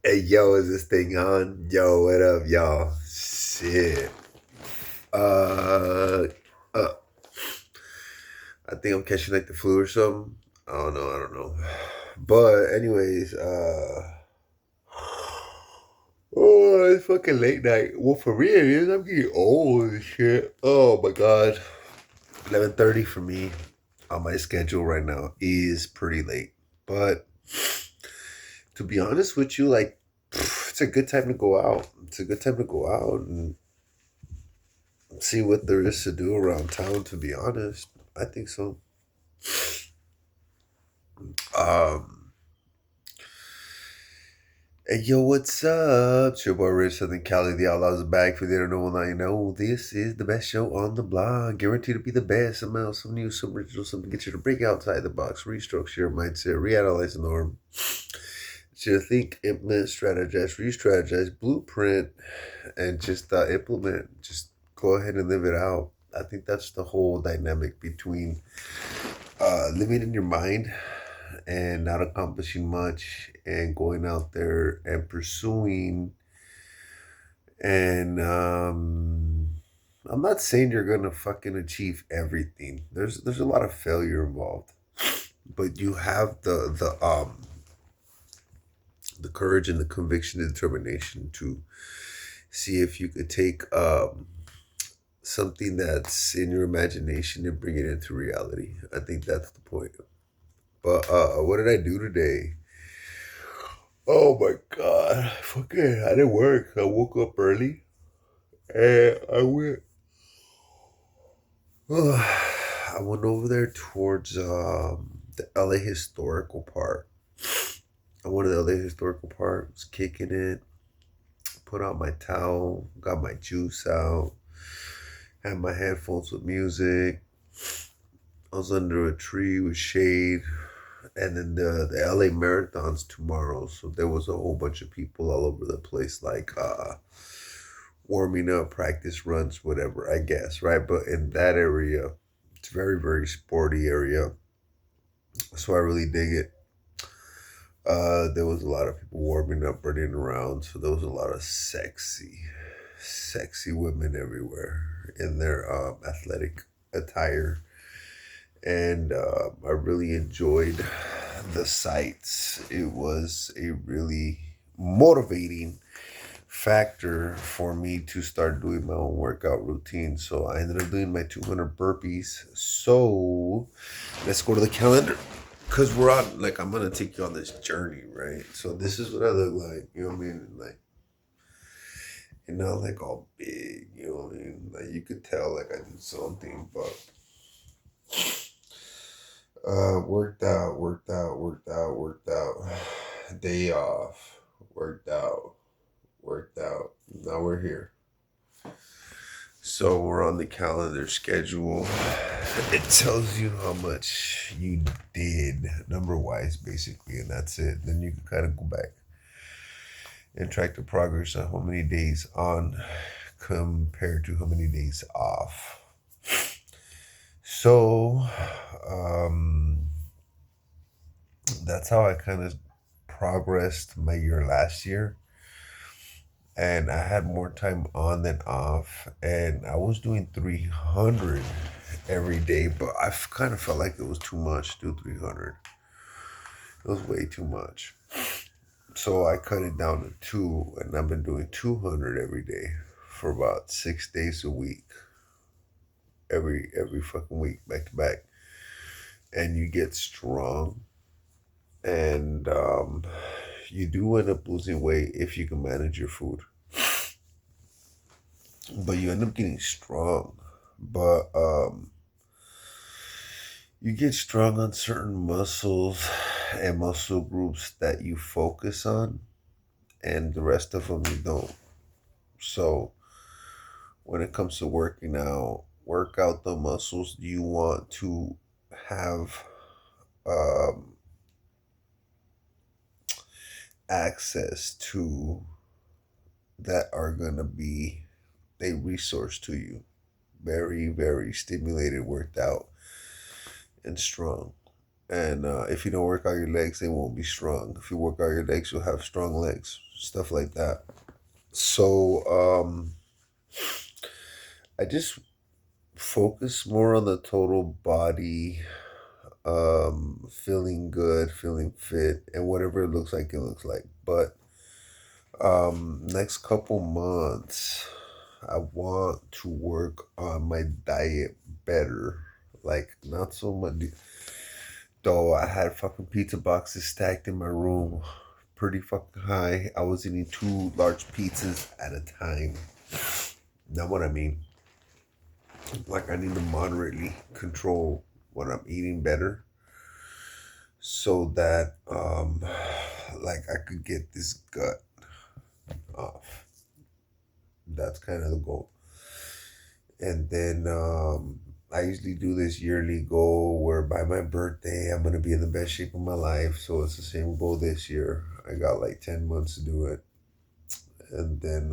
Hey, yo, is this thing on? Yo, what up, y'all? Shit. Uh, uh, I think I'm catching like the flu or something. I don't know. But anyways, oh, it's fucking late night. Well, for me it is. I'm getting old and shit. Oh my god. 11:30 for me on my schedule right now is pretty late. But to be honest with you, like, it's a good time to go out. It's a good time to go out and see what there is to do around town, to be honest. I think so. Um, hey, yo, what's up? It's your boy Rich Southern Cali, the Outlaws are back. For they don't know, well, now you know. This is the best show on the block. Guaranteed to be the best. Some else, some new, some original, something to get you to break outside the box, restructure your mindset, reanalyze the norm. To think, implement, strategize, re-strategize, blueprint, and just implement. Just go ahead and live it out. I think that's the whole dynamic between living in your mind and not accomplishing much and going out there and pursuing. And I'm not saying you're gonna fucking achieve everything. There's a lot of failure involved, but you have the courage and the conviction and determination to see if you could take something that's in your imagination and bring it into reality. I think that's the point. But what did I do today? Oh my god. Fucking I didn't work. I woke up early and I went I went over there towards the LA Historical Park. I went to the LA Historical Park, was kicking it, put out my towel, got my juice out, had my headphones with music. I was under a tree with shade. And then the LA Marathon's tomorrow, so there was a whole bunch of people all over the place, like warming up, practice runs, whatever, I guess, right? But in that area, it's a very, very sporty area, so I really dig it. There was a lot of people warming up, running around, so there was a lot of sexy women everywhere in their athletic attire, and I really enjoyed the sights. It was a really motivating factor for me to start doing my own workout routine. So I ended up doing my 200 burpees. So let's go to the calendar because we're on, like, I'm going to take you on this journey, right? So this is what I look like, you know what I mean? Like, like all big, you know what I mean? Like, you could tell, like, I did something, but worked out. Day off, worked out. Now we're here. So we're on the calendar schedule. It tells you how much you did number wise, basically, and that's it. Then you can kind of go back and track the progress of how many days on compared to how many days off. So, um, that's how I kind of progressed my year last year. And I had more time on than off, and I was doing 300 every day, but I kind of felt like it was too much to do 300. It was way too much. So I cut it down to two, and I've been doing 200 every day for about 6 days a week. Every fucking week, back to back. And you get strong, and you do end up losing weight if you can manage your food. But you end up getting strong. But you get strong on certain muscles and muscle groups that you focus on, and the rest of them you don't. So when it comes to working out, work out the muscles you want to have um, access to, that are going to be a resource to you. Very, very stimulated, worked out, and strong. And if you don't work out your legs, they won't be strong. If you work out your legs, you'll have strong legs. Stuff like that. So I just focus more on the total body, feeling good, feeling fit, and whatever it looks like, it looks like. But next couple months, I want to work on my diet better. Like, not so much. Though I had fucking pizza boxes stacked in my room, pretty fucking high. I was eating 2 large pizzas at a time. Know what I mean? Like, I need to moderately control what I'm eating better, so that like I could get this gut off. That's kind of the goal. And then I usually do this yearly goal where by my birthday I'm gonna be in the best shape of my life. So it's the same goal this year. I got like 10 months to do it. And then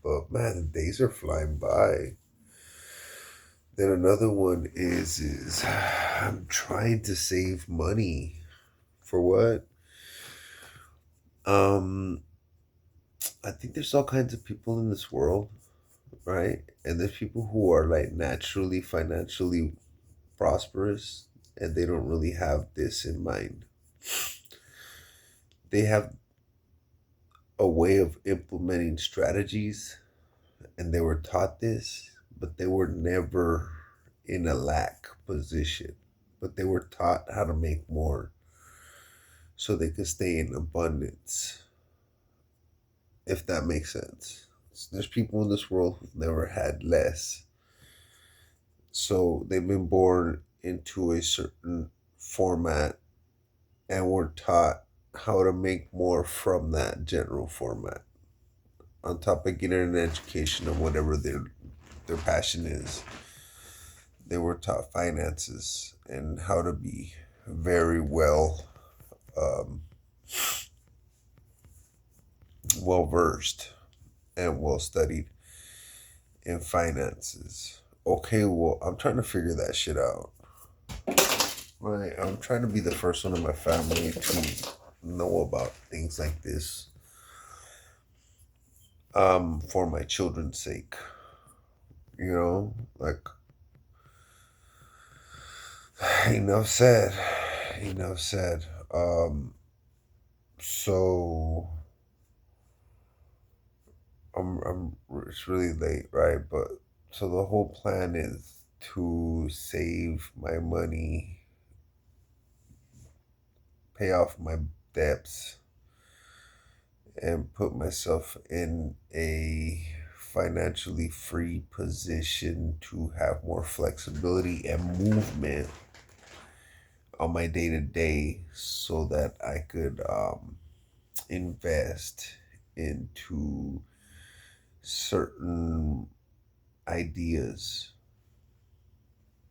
but man, the days are flying by. Then another one is I'm trying to save money. For what? Um I think there's all kinds of people in this world, right? And there's people who are like naturally financially prosperous, and they don't really have this in mind. They have a way of implementing strategies, and they were taught this, but they were never in a lack position. But they were taught how to make more so they could stay in abundance, if that makes sense. So there's people in this world who've never had less. So they've been born into a certain format and were taught how to make more from that general format. On top of getting an education on whatever their passion is, they were taught finances and how to be very um, well versed and well studied in finances. Okay, well, I'm trying to figure that shit out. Right, I'm trying to be the first one in my family to know about things like this, for my children's sake. Like, enough said. Enough said. So it's really late, right? But so the whole plan is to save my money, pay off my debts, and put myself in a financially free position to have more flexibility and movement on my day to day, so that I could invest into certain ideas.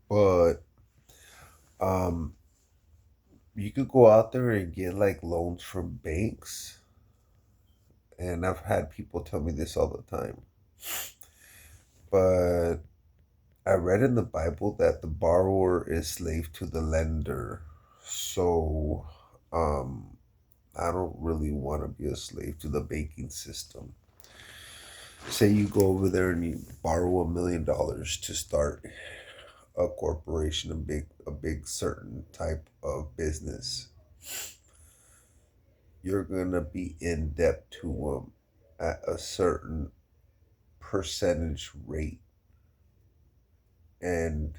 But um, you could go out there and get like loans from banks. And I've had people tell me this all the time. But I read in the Bible that the borrower is slave to the lender. So I don't really want to be a slave to the banking system. Say you go over there and you borrow $1 million to start a corporation, a big certain type of business. You're gonna be in debt to them at a certain percentage rate, and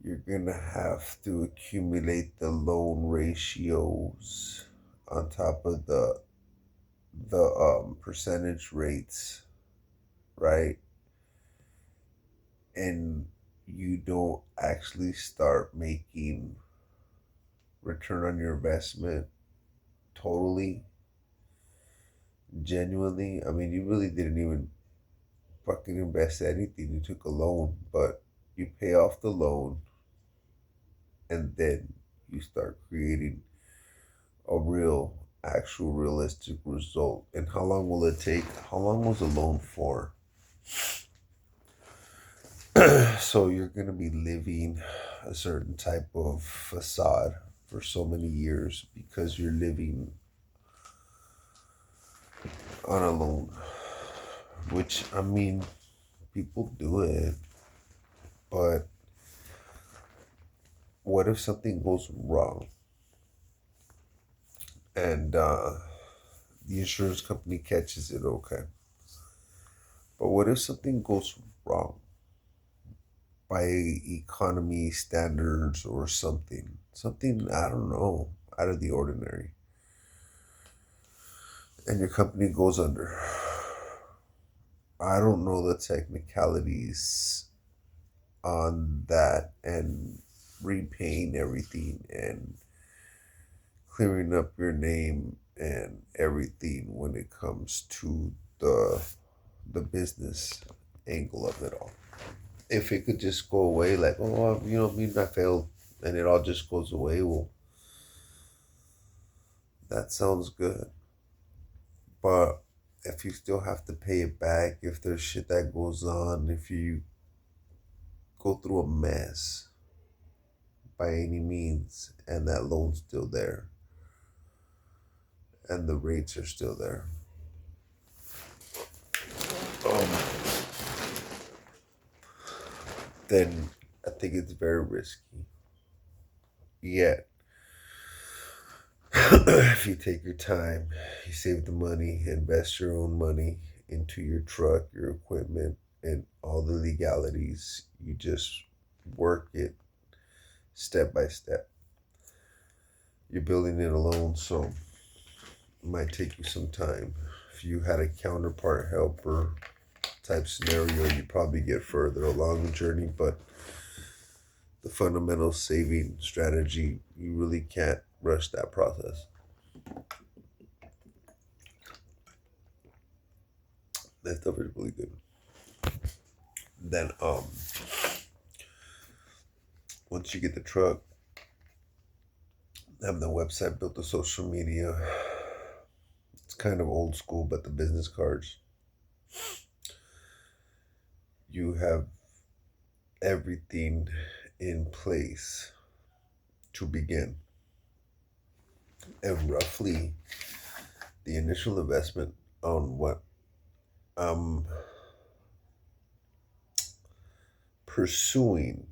you're gonna have to accumulate the loan ratios on top of the percentage rates, right? And you don't actually start making return on your investment totally genuinely. I mean, you really didn't even fucking invest anything. You took a loan, but you pay off the loan, and then you start creating a real, actual, realistic result. And how long will it take? How long was the loan for? So you're going to be living a certain type of facade for so many years because you're living on a loan, which I mean, people do it, but what if something goes wrong and the insurance company catches it? Okay. But what if something goes wrong by economy standards or something? Something, I don't know, out of the ordinary. And your company goes under. I don't know the technicalities on that and repaying everything and clearing up your name and everything when it comes to the business angle of it all. If it could just go away, like, oh, I mean, I failed, and it all just goes away, well, that sounds good. But if you still have to pay it back, if there's shit that goes on, if you go through a mess by any means, and that loan's still there, and the rates are still there, um, then I think it's very risky. Yet, if you take your time, you save the money, invest your own money into your truck, your equipment, and all the legalities, you just work it step by step. You're building it alone, so it might take you some time. If you had a counterpart helper type scenario, you probably get further along the journey, but the fundamental saving strategy, you really can't rush that process. That stuff is really good. Then once you get the truck, have the website built, the social media. It's kind of old school, but the business cards. You have everything in place to begin. And roughly the initial investment on what I'm pursuing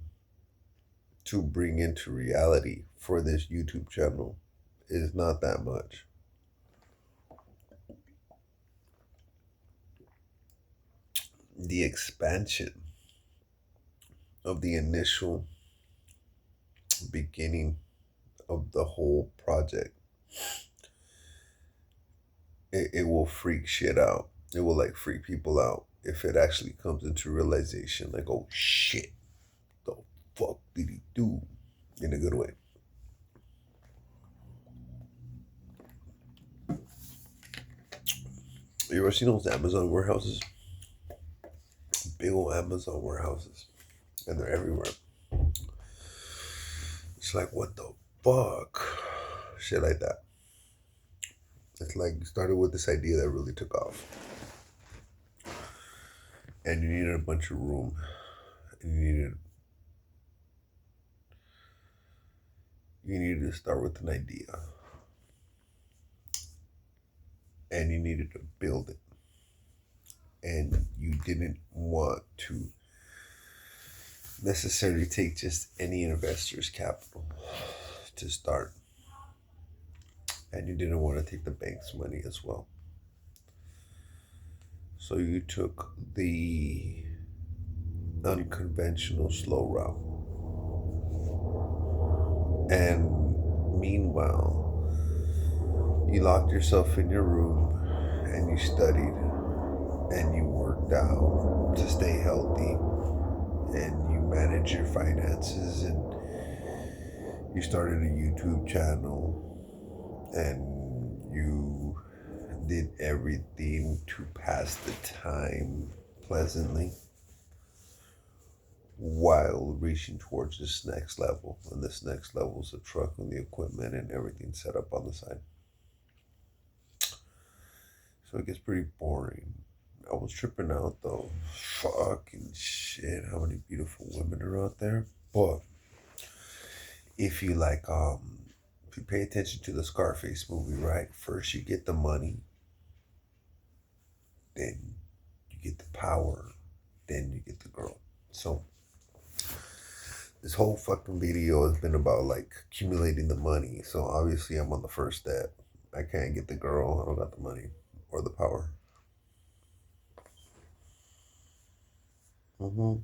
to bring into reality for this YouTube channel is not that much. The expansion of the initial beginning of the whole project, it will freak shit out. It will like freak people out if it actually comes into realization, like, oh shit, the fuck did he do? In a good way. You ever seen those Amazon warehouses? Big old Amazon warehouses. And they're everywhere. It's like, what the fuck? Shit like that. It's like you started with this idea that really took off. And you needed a bunch of room. And you needed to start with an idea. And you needed to build it. And you didn't want to necessarily take just any investor's capital to start. And you didn't want to take the bank's money as well. So you took the unconventional slow route. And meanwhile, you locked yourself in your room and you studied and you worked out to stay healthy and you manage your finances and you started a YouTube channel and you did everything to pass the time pleasantly while reaching towards this next level. And this next level is the truck and the equipment and everything set up on the side. So it gets pretty boring I was tripping out though. Fucking shit, how many beautiful women are out there. But if you like, if you pay attention to the Scarface movie, right? First you get the money, then you get the power, then you get the girl. So this whole fucking video has been about like accumulating the money. So obviously I'm on the first step. I can't get the girl. I don't got the money or the power. hmm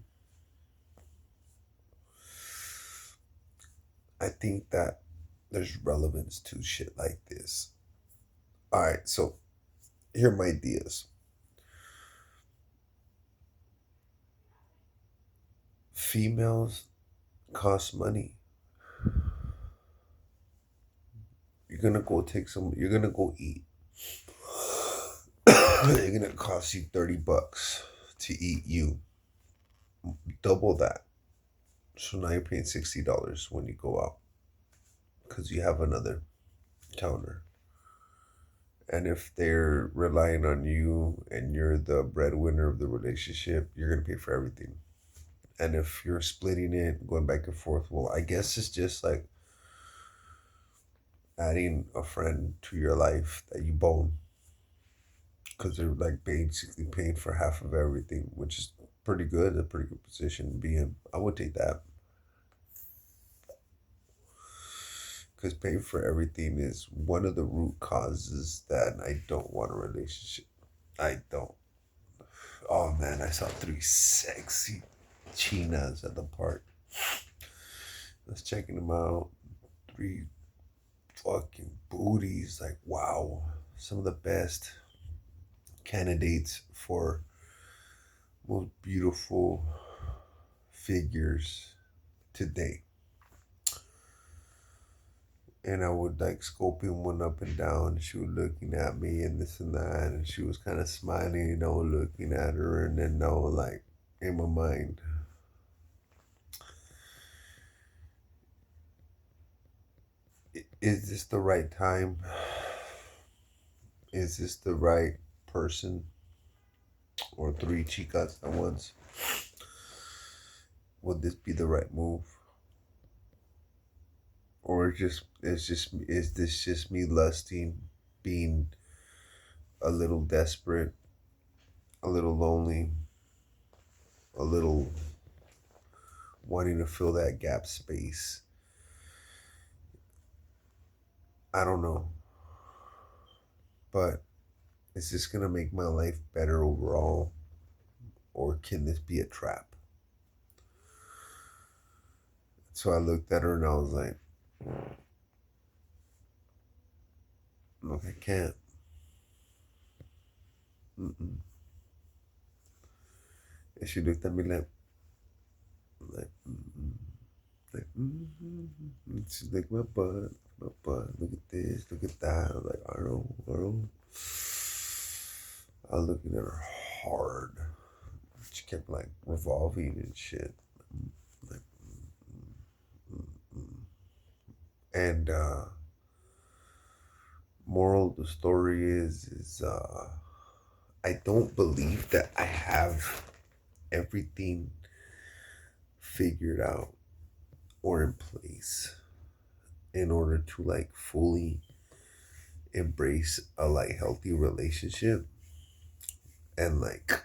I think that there's relevance to shit like this. All right, so here are my ideas. Females cost money. You're gonna go take some. You're gonna go eat. They're gonna cost you $30 to eat you. Double that. So now you're paying $60 when you go out because you have another counter. And if they're relying on you and you're the breadwinner of the relationship, you're gonna pay for everything. And if you're splitting it, going back and forth, well, I guess it's just like adding a friend to your life that you bone because they're like basically paying for half of everything, which is pretty good, a pretty good position to be in. I would take that because paying for everything is one of the root causes that I don't want a relationship. I don't. Oh man, I saw three sexy chinas at the park. I was checking them out. Three fucking booties. Like, wow. Some of the best candidates for most beautiful figures today. And I would like scoping one up and down. She was looking at me and this and that, and she was kind of smiling, looking at her, and then like in my mind, is this the right time? Is this the right person? Or three chicas at once? Would this be the right move? Or is this just me lusting, being a little desperate, a little lonely, a little wanting to fill that gap space? I don't know. But is this gonna make my life better overall? Or can this be a trap? So I looked at her and I was like, look, I can't. Mm-mm. And she looked at me like, mm-mm. Like, mm-hmm. She's like, my butt, look at this, look at that. I was like, I don't. I was looking at her hard. She kept like revolving and shit. Like, mm-mm. And moral of the story is I don't believe that I have everything figured out or in place in order to like fully embrace a like healthy relationship and like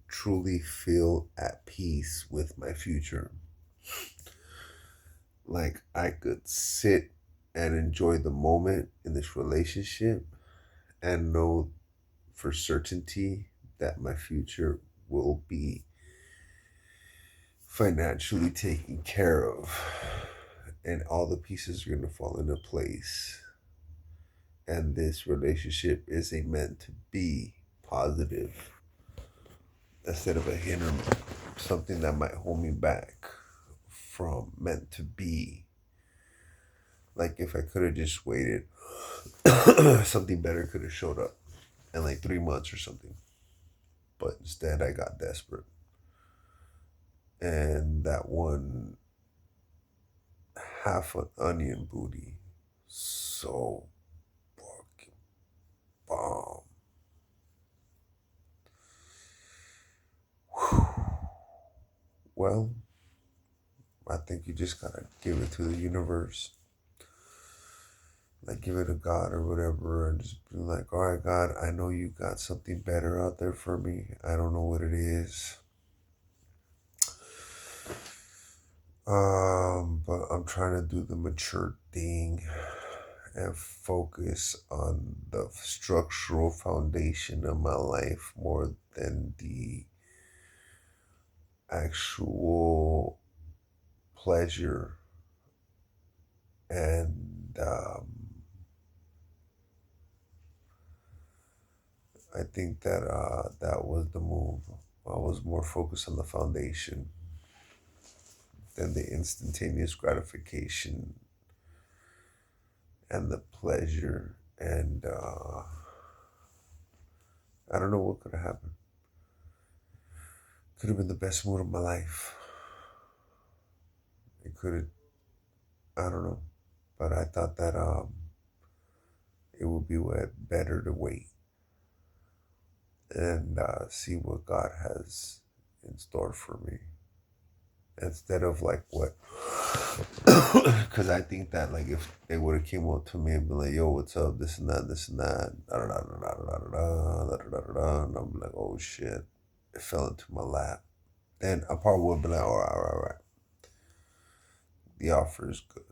truly feel at peace with my future. Like I could sit and enjoy the moment in this relationship and know for certainty that my future will be financially taken care of and all the pieces are going to fall into place. And this relationship is a meant to be positive instead of a hinder, something that might hold me back from meant to be. Like if I could have just waited, something better could have showed up in like 3 months or something. But instead, I got desperate, and that one half an onion booty, so fucking bomb. well, I think you just gotta give it to the universe. Like give it to God or whatever, and just be like, all right, God, I know you got something better out there for me. I don't know what it is. But I'm trying to do the mature thing and focus on the structural foundation of my life more than the actual pleasure. And I think that that was the move. I was more focused on the foundation than the instantaneous gratification and the pleasure. And I don't know what could have happened. Could have been the best mood of my life. It could have, I don't know. But I thought that it would be better to wait and see what God has in store for me instead of like what. Because I think that like if they would have came up to me and been like, "Yo, what's up? This and that," da da da da da da da da da da da, and I'm like, "Oh shit," it fell into my lap. Then I probably would be like, "All right, all right, all right. The offer is good."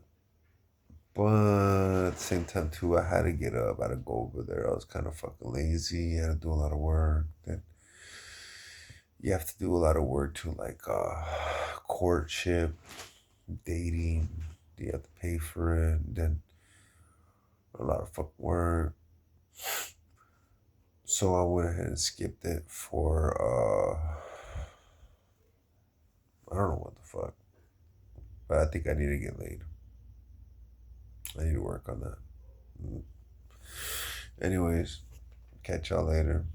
But at the same time too, I had to get up. I had to go over there. I was kind of fucking lazy. I had to do a lot of work. Then you have to do a lot of work to like courtship, dating. You have to pay for it. And then a lot of fucking work. So I went ahead and skipped it for I don't know what the fuck. But I think I need to get laid. I need to work on that. Anyways, catch y'all later.